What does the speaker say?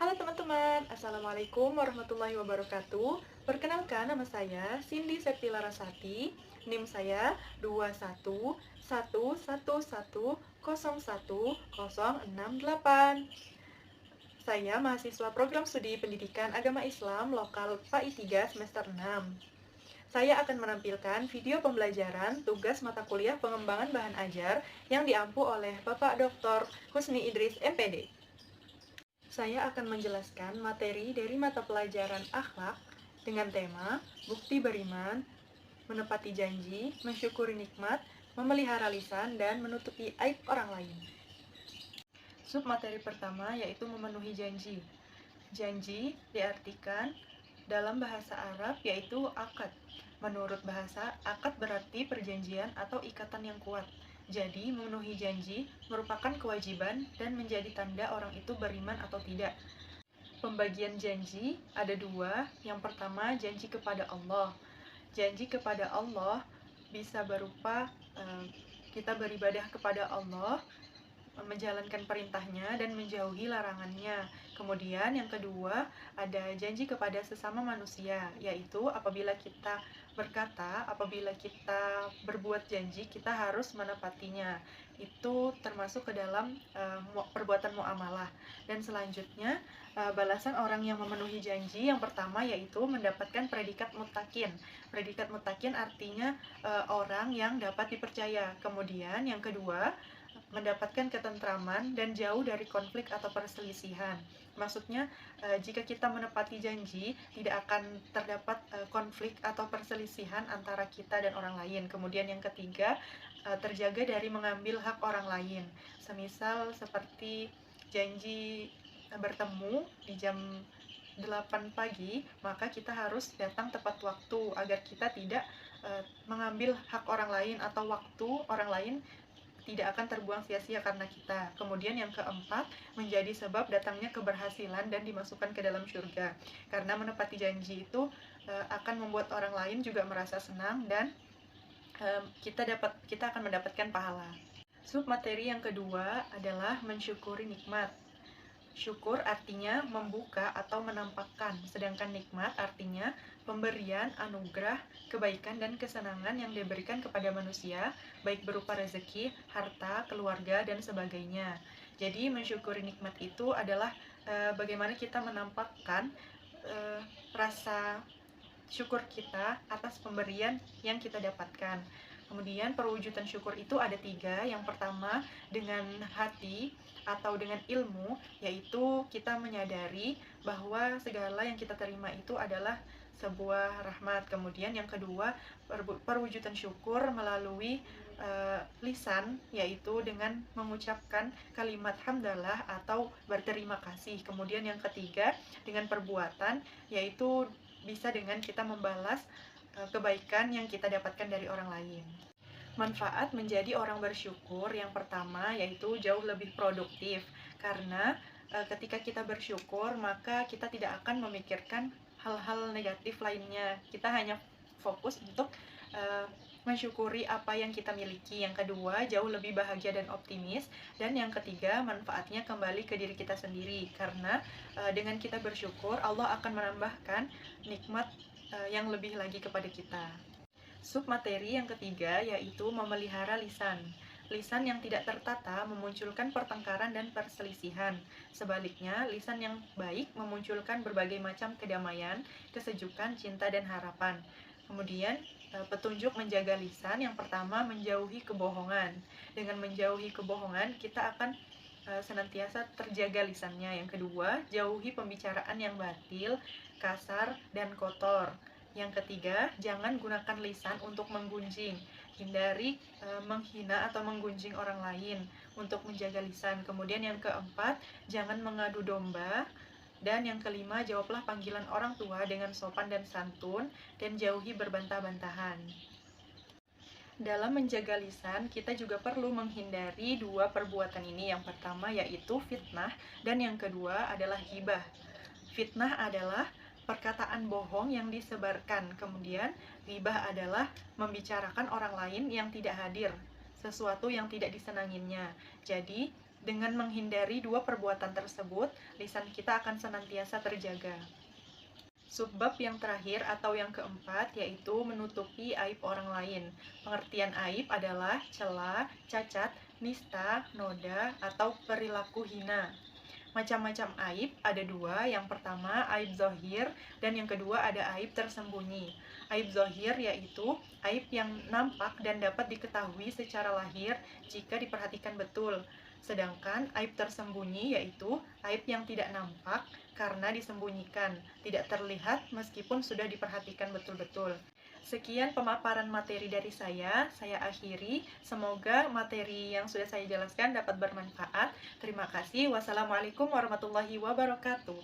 Halo teman-teman, Assalamualaikum warahmatullahi wabarakatuh. Perkenalkan, nama saya Cindy Septi Larasati. NIM saya 21111011068. Saya mahasiswa program studi pendidikan agama Islam lokal PAI 3 semester 6. Saya akan menampilkan video pembelajaran tugas mata kuliah pengembangan bahan ajar yang diampu oleh Bapak Dr. Husni Idris MPD. Saya akan menjelaskan materi dari mata pelajaran akhlak dengan tema bukti beriman, menepati janji, mensyukuri nikmat, memelihara lisan, dan menutupi aib orang lain. Submateri pertama yaitu memenuhi janji. Janji diartikan dalam bahasa Arab yaitu akad. Menurut bahasa, akad berarti perjanjian atau ikatan yang kuat. Jadi, memenuhi janji merupakan kewajiban dan menjadi tanda orang itu beriman atau tidak. Pembagian janji ada dua. Yang pertama, janji kepada Allah. Janji kepada Allah bisa berupa kita beribadah kepada Allah, menjalankan perintahnya dan menjauhi larangannya. Kemudian yang kedua, ada janji kepada sesama manusia, yaitu apabila kita berkata, apabila kita berbuat janji, kita harus menepatinya. Itu termasuk ke dalam perbuatan muamalah. Dan selanjutnya, balasan orang yang memenuhi janji yang pertama yaitu mendapatkan predikat muttaqin. Predikat muttaqin artinya orang yang dapat dipercaya. Kemudian yang kedua, mendapatkan ketentraman dan jauh dari konflik atau perselisihan. Maksudnya, jika kita menepati janji, tidak akan terdapat konflik atau perselisihan antara kita dan orang lain. Kemudian yang ketiga, terjaga dari mengambil hak orang lain. Semisal seperti janji bertemu di jam 8 pagi, maka kita harus datang tepat waktu agar kita tidak mengambil hak orang lain atau waktu orang lain tidak akan terbuang sia-sia karena kita. Kemudian yang keempat, menjadi sebab datangnya keberhasilan dan dimasukkan ke dalam surga. Karena menepati janji itu akan membuat orang lain juga merasa senang dan kita akan mendapatkan pahala. Submateri yang kedua adalah mensyukuri nikmat. Syukur artinya membuka atau menampakkan, sedangkan nikmat artinya pemberian, anugerah, kebaikan, dan kesenangan yang diberikan kepada manusia, baik berupa rezeki, harta, keluarga, dan sebagainya. Jadi mensyukuri nikmat itu adalah bagaimana kita menampakkan rasa syukur kita atas pemberian yang kita dapatkan. Kemudian perwujudan syukur itu ada tiga. Yang pertama dengan hati atau dengan ilmu, yaitu kita menyadari bahwa segala yang kita terima itu adalah sebuah rahmat. Kemudian yang kedua, perwujudan syukur melalui lisan, yaitu dengan mengucapkan kalimat hamdalah atau berterima kasih. Kemudian yang ketiga dengan perbuatan, yaitu bisa dengan kita membalas kebaikan yang kita dapatkan dari orang lain. Manfaat menjadi orang bersyukur yang pertama yaitu jauh lebih produktif, karena ketika kita bersyukur maka kita tidak akan memikirkan hal-hal negatif lainnya. Kita hanya fokus untuk mensyukuri apa yang kita miliki. Yang kedua, jauh lebih bahagia dan optimis. Dan yang ketiga, manfaatnya kembali ke diri kita sendiri, karena dengan kita bersyukur Allah akan menambahkan nikmat yang lebih lagi kepada kita. Submateri yang ketiga yaitu memelihara lisan. Lisan yang tidak tertata memunculkan pertengkaran dan perselisihan. Sebaliknya, lisan yang baik memunculkan berbagai macam kedamaian, kesejukan, cinta, dan harapan. Kemudian, petunjuk menjaga lisan yang pertama menjauhi kebohongan. Dengan menjauhi kebohongan, kita akan senantiasa terjaga lisannya. Yang kedua, jauhi pembicaraan yang batil, kasar, dan kotor. Yang ketiga, jangan gunakan lisan untuk menggunjing. Hindari menghina atau menggunjing orang lain untuk menjaga lisan. Kemudian yang keempat, jangan mengadu domba. Dan yang kelima, jawablah panggilan orang tua dengan sopan dan santun, dan jauhi berbantah-bantahan. Dalam menjaga lisan, kita juga perlu menghindari dua perbuatan ini. Yang pertama yaitu fitnah, dan yang kedua adalah ghibah. Fitnah adalah perkataan bohong yang disebarkan. Kemudian ghibah adalah membicarakan orang lain yang tidak hadir, sesuatu yang tidak disenanginya. Jadi Dengan menghindari dua perbuatan tersebut, lisan kita akan senantiasa terjaga. Subbab yang terakhir atau yang keempat yaitu menutupi aib orang lain. Pengertian aib adalah cela, cacat, nista, noda, atau perilaku hina. Macam-macam aib ada dua, yang pertama aib zohir dan yang kedua ada aib tersembunyi. Aib zohir yaitu aib yang nampak dan dapat diketahui secara lahir jika diperhatikan betul. Sedangkan aib tersembunyi yaitu aib yang tidak nampak karena disembunyikan, tidak terlihat meskipun sudah diperhatikan betul-betul. Sekian pemaparan materi dari saya akhiri. Semoga materi yang sudah saya jelaskan dapat bermanfaat. Terima kasih. Wassalamualaikum warahmatullahi wabarakatuh.